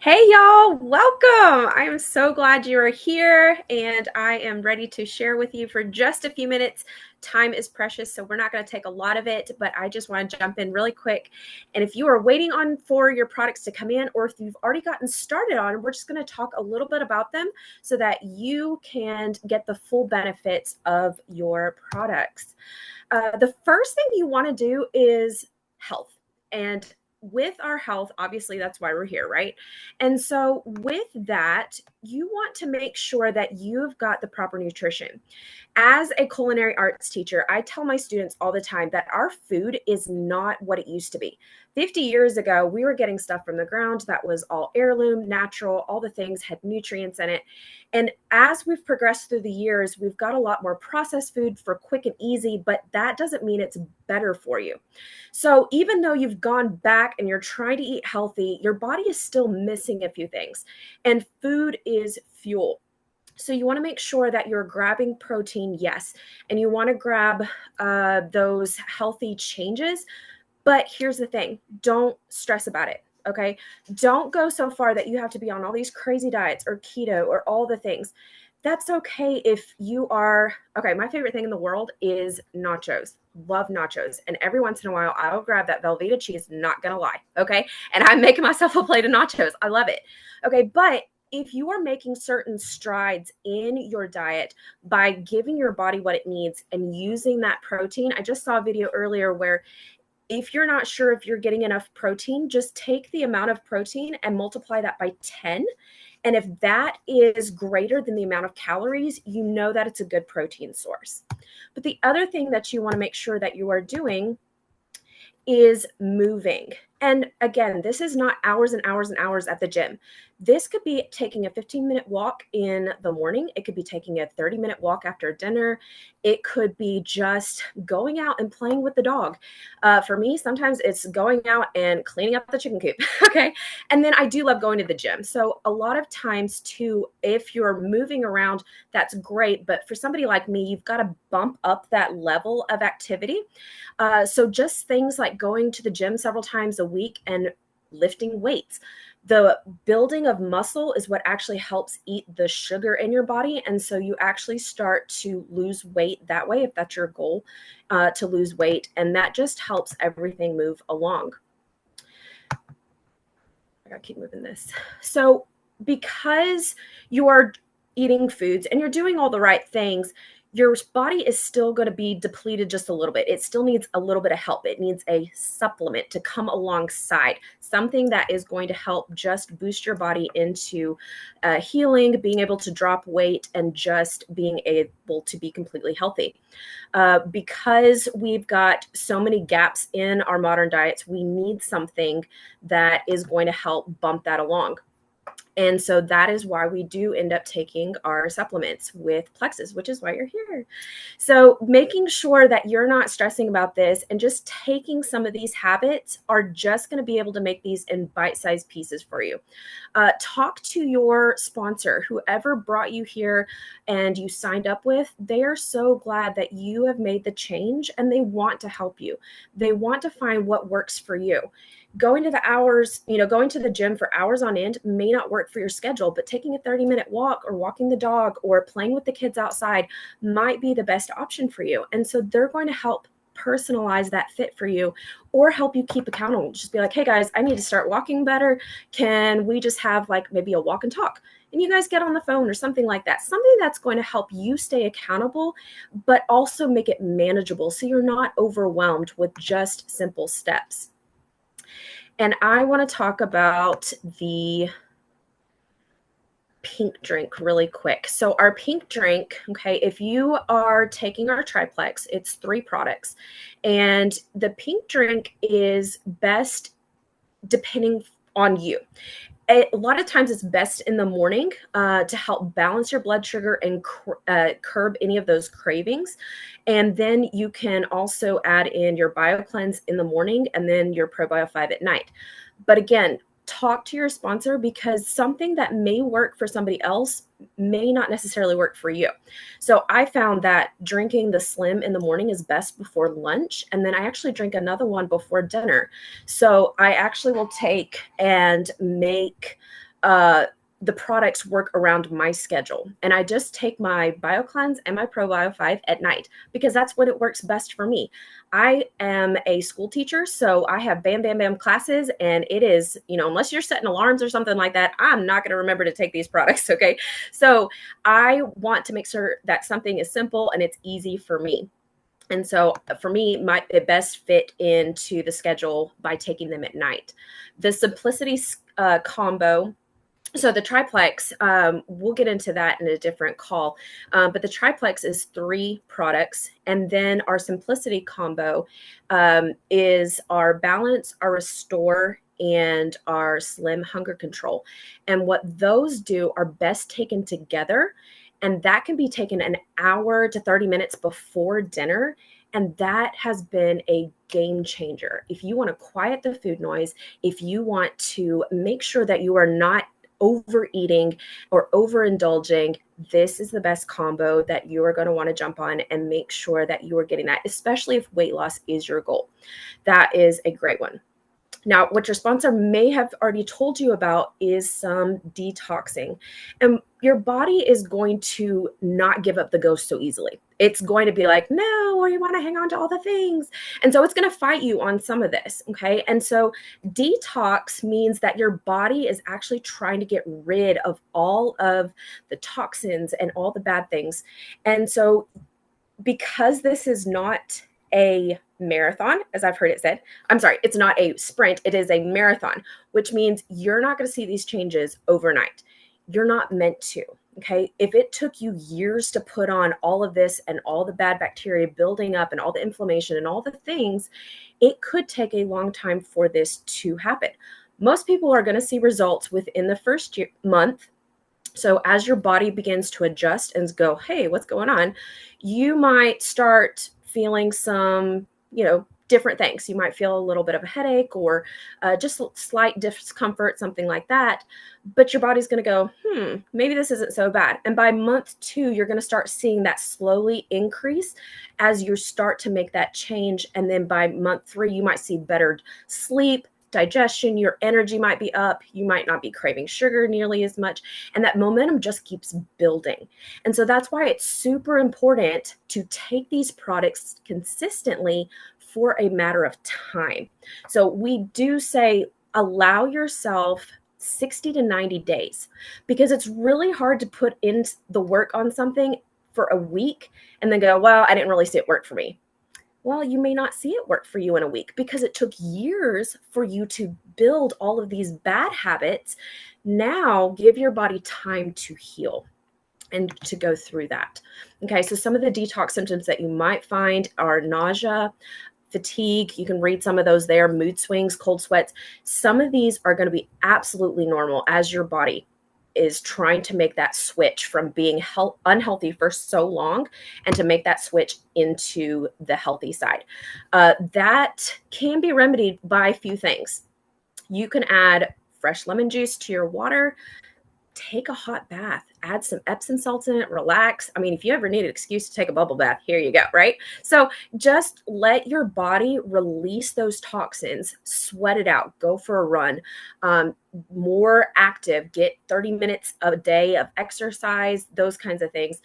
Hey y'all, welcome. I am so glad you are here and I am ready to share with you for just a few minutes. Time is precious, so we're not going to take a lot of it, but I just want to jump in really quick. And if you are waiting on for your products to come in, or if you've already gotten started on, we're just going to talk a little bit about them so that you can get the full benefits of your products. The first thing you want to do is health. And with our health, obviously, that's why we're here, right? And so, with that, you want to make sure that you've got the proper nutrition. As a culinary arts teacher, I tell my students all the time that our food is not what it used to be. 50 years ago, we were getting stuff from the ground that was all heirloom, natural, all the things had nutrients in it. And as we've progressed through the years, we've got a lot more processed food for quick and easy, but that doesn't mean it's better for you. So even though you've gone back and you're trying to eat healthy, your body is still missing a few things. And food is fuel. So you want to make sure that you're grabbing protein, yes, and you want to grab those healthy changes. But here's the thing, don't stress about it. Okay. Don't go so far that you have to be on all these crazy diets or keto or all the things. That's okay if you are. Okay, my favorite thing in the world is nachos. Love nachos. And every once in a while, I'll grab that Velveeta cheese, not going to lie. Okay. And I'm making myself a plate of nachos. I love it. Okay. But if you are making certain strides in your diet by giving your body what it needs and using that protein, I just saw a video earlier where if you're not sure if you're getting enough protein, just take the amount of protein and multiply that by 10. And if that is greater than the amount of calories, you know that it's a good protein source. But the other thing that you want to make sure that you are doing is moving. And again, this is not hours and hours and hours at the gym. This could be taking a 15-minute walk in the morning. It could be taking a 30-minute walk after dinner. It could be just going out and playing with the dog. For me, sometimes it's going out and cleaning up the chicken coop. Okay. And then I do love going to the gym. So a lot of times too, if you're moving around, that's great. But for somebody like me, you've got to bump up that level of activity. So just things like going to the gym several times a week and lifting weights. The building of muscle is what actually helps eat the sugar in your body. And so you actually start to lose weight that way, if that's your goal, to lose weight. And that just helps everything move along. I gotta keep moving this. So because you are eating foods and you're doing all the right things, your body is still going to be depleted just a little bit. It still needs a little bit of help. It needs a supplement to come alongside, something that is going to help just boost your body into healing, being able to drop weight, and just being able to be completely healthy. Because we've got so many gaps in our modern diets, we need something that is going to help bump that along. And so that is why we do end up taking our supplements with Plexus, which is why you're here. So making sure that you're not stressing about this and just taking some of these habits are just going to be able to make these in bite-sized pieces for you. Talk to your sponsor, whoever brought you here and you signed up with. They are so glad that you have made the change and they want to help you. They want to find what works for you. Going to the gym for hours on end may not work for your schedule, but taking a 30-minute walk or walking the dog or playing with the kids outside might be the best option for you. And so they're going to help personalize that fit for you or help you keep accountable. Just be like, hey guys, I need to start walking better. Can we just have like maybe a walk and talk? And you guys get on the phone or something like that. Something that's going to help you stay accountable, but also make it manageable so you're not overwhelmed with just simple steps. And I want to talk about the pink drink really quick. So our pink drink, okay, if you are taking our triplex, it's 3 products. And the pink drink is best depending on you. A lot of times it's best in the morning to help balance your blood sugar and curb any of those cravings. And then you can also add in your BioCleanse in the morning and then your ProBio 5 at night. But again, talk to your sponsor because something that may work for somebody else may not necessarily work for you. So I found that drinking the Slim in the morning is best before lunch. And then I actually drink another one before dinner. So I actually will take and make the products work around my schedule. And I just take my BioCleanse and my ProBio 5 at night because that's when it works best for me. I am a school teacher, so I have bam, bam, bam classes. And it is, unless you're setting alarms or something like that, I'm not going to remember to take these products. Okay. So I want to make sure that something is simple and it's easy for me. And so for me, it best fit into the schedule by taking them at night. The Simplicity combo, so the triplex, we'll get into that in a different call, but the triplex is 3 products, and then our simplicity combo is our balance, our restore, and our slim hunger control. And what those do are best taken together, and that can be taken an hour to 30 minutes before dinner. And that has been a game changer. If you want to quiet the food noise, if you want to make sure that you are not overeating or overindulging, this is the best combo that you are going to want to jump on and make sure that you are getting that, especially if weight loss is your goal. That is a great one. Now, what your sponsor may have already told you about is some detoxing. And your body is going to not give up the ghost so easily. It's going to be like, no, or you want to hang on to all the things. And so it's going to fight you on some of this. Okay. And so detox means that your body is actually trying to get rid of all of the toxins and all the bad things. And so because this is not a marathon, as I've heard it said, I'm sorry, it's not a sprint, it is a marathon, which means you're not going to see these changes overnight. You're not meant to. Okay. If it took you years to put on all of this and all the bad bacteria building up and all the inflammation and all the things, it could take a long time for this to happen. Most people are going to see results within the first month. So as your body begins to adjust and go, hey, what's going on? You might start feeling some, different things. You might feel a little bit of a headache or just slight discomfort, something like that. But your body's going to go, maybe this isn't so bad. And by month 2, you're going to start seeing that slowly increase as you start to make that change. And then by month 3, you might see better sleep, digestion, your energy might be up, you might not be craving sugar nearly as much, and that momentum just keeps building. And so that's why it's super important to take these products consistently for a matter of time. So we do say allow yourself 60 to 90 days because it's really hard to put in the work on something for a week and then go, well, I didn't really see it work for me. Well, you may not see it work for you in a week because it took years for you to build all of these bad habits. Now give your body time to heal and to go through that. Okay, so some of the detox symptoms that you might find are nausea, fatigue. You can read some of those there, mood swings, cold sweats. Some of these are going to be absolutely normal as your body is trying to make that switch from being unhealthy for so long and to make that switch into the healthy side. That can be remedied by a few things. You can add fresh lemon juice to your water, take a hot bath, add some Epsom salts in it, relax. I mean, if you ever need an excuse to take a bubble bath, here you go, right? So just let your body release those toxins, sweat it out, go for a run, more active, get 30 minutes a day of exercise, those kinds of things.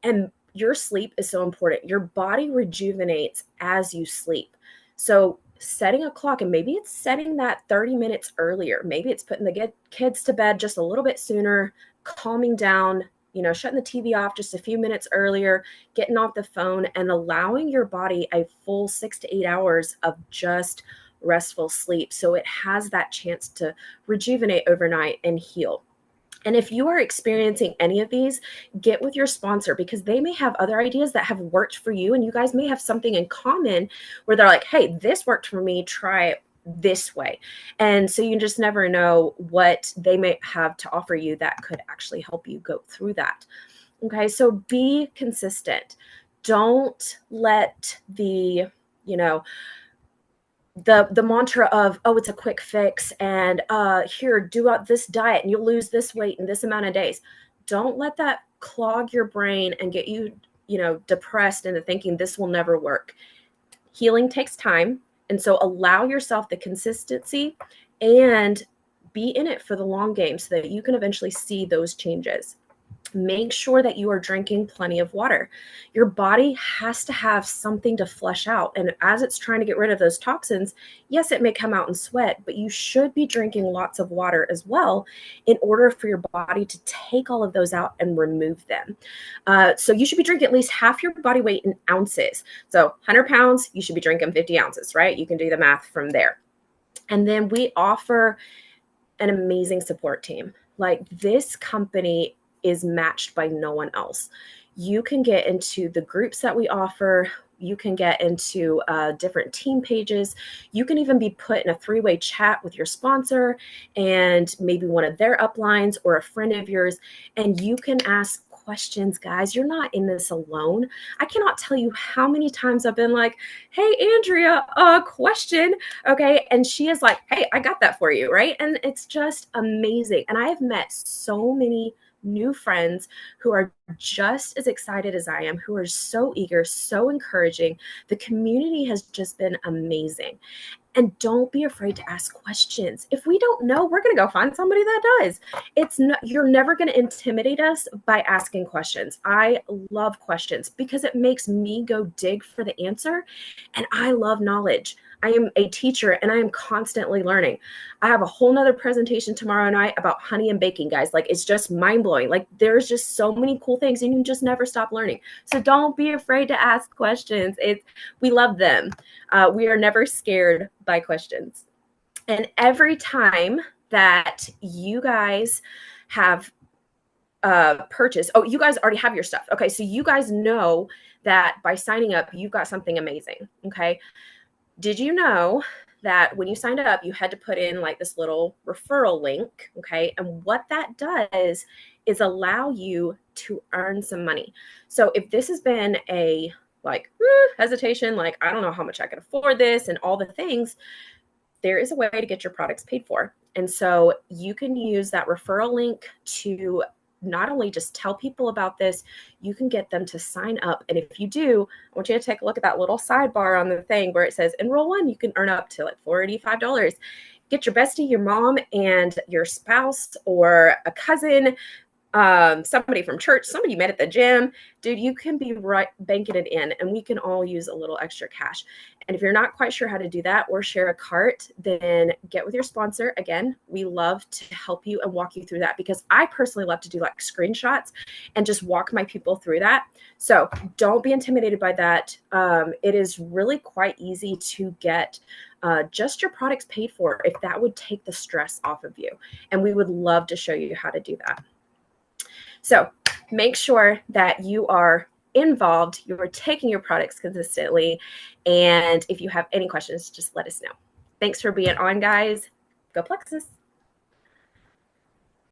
And your sleep is so important. Your body rejuvenates as you sleep. So setting a clock, and maybe it's setting that 30 minutes earlier. Maybe it's putting the kids to bed just a little bit sooner, calming down, shutting the TV off just a few minutes earlier, getting off the phone and allowing your body a full 6 to 8 hours of just restful sleep. So it has that chance to rejuvenate overnight and heal. And if you are experiencing any of these, get with your sponsor because they may have other ideas that have worked for you. And you guys may have something in common where they're like, hey, this worked for me. Try it this way. And so you just never know what they may have to offer you that could actually help you go through that. Okay, so be consistent. Don't let the mantra of, oh, it's a quick fix and here, do out this diet and you'll lose this weight in this amount of days. Don't let that clog your brain and get you, depressed into thinking this will never work. Healing takes time. And so allow yourself the consistency and be in it for the long game so that you can eventually see those changes. Make sure that you are drinking plenty of water. Your body has to have something to flush out. And as it's trying to get rid of those toxins, yes, it may come out in sweat, but you should be drinking lots of water as well in order for your body to take all of those out and remove them. So you should be drinking at least half your body weight in ounces. So 100 pounds, you should be drinking 50 ounces, right? You can do the math from there. And then we offer an amazing support team. Like, this company is matched by no one else. You can get into the groups that we offer. You can get into different team pages. You can even be put in a 3-way chat with your sponsor and maybe one of their uplines or a friend of yours, and you can ask questions, guys. You're not in this alone. I cannot tell you how many times I've been like, hey, Andrea, a question. Okay. And she is like, hey, I got that for you. Right. And it's just amazing. And I have met so many new friends who are just as excited as I am, who are so eager, so encouraging. The community has just been amazing. And don't be afraid to ask questions. If we don't know, we're going to go find somebody that does. You're never going to intimidate us by asking questions. I love questions because it makes me go dig for the answer. And I love knowledge. I am a teacher and I am constantly learning. I have a whole nother presentation tomorrow night about honey and baking, guys. Like, it's just mind blowing. Like, there's just so many cool things and you just never stop learning. So don't be afraid to ask questions. We love them. We are never scared by questions. And every time that you guys have purchased, you guys already have your stuff. Okay, so you guys know that by signing up, you've got something amazing. Okay. Did you know that when you signed up, you had to put in like this little referral link? Okay. And what that does is allow you to earn some money. So if this has been a hesitation, like, I don't know how much I can afford this and all the things, there is a way to get your products paid for. And so you can use that referral link to not only just tell people about this, you can get them to sign up. And if you do, I want you to take a look at that little sidebar on the thing where it says enroll one. You can earn up to like $45. Get your bestie, your mom, and your spouse or a cousin, somebody from church, somebody you met at the gym. Dude, you can be right banking it in, and we can all use a little extra cash. And if you're not quite sure how to do that or share a cart, then get with your sponsor. Again, we love to help you and walk you through that, because I personally love to do like screenshots and just walk my people through that. So don't be intimidated by that. It is really quite easy to get just your products paid for if that would take the stress off of you. And we would love to show you how to do that. So make sure that you are involved, you're taking your products consistently. And if you have any questions, just let us know. Thanks for being on, guys. Go Plexus.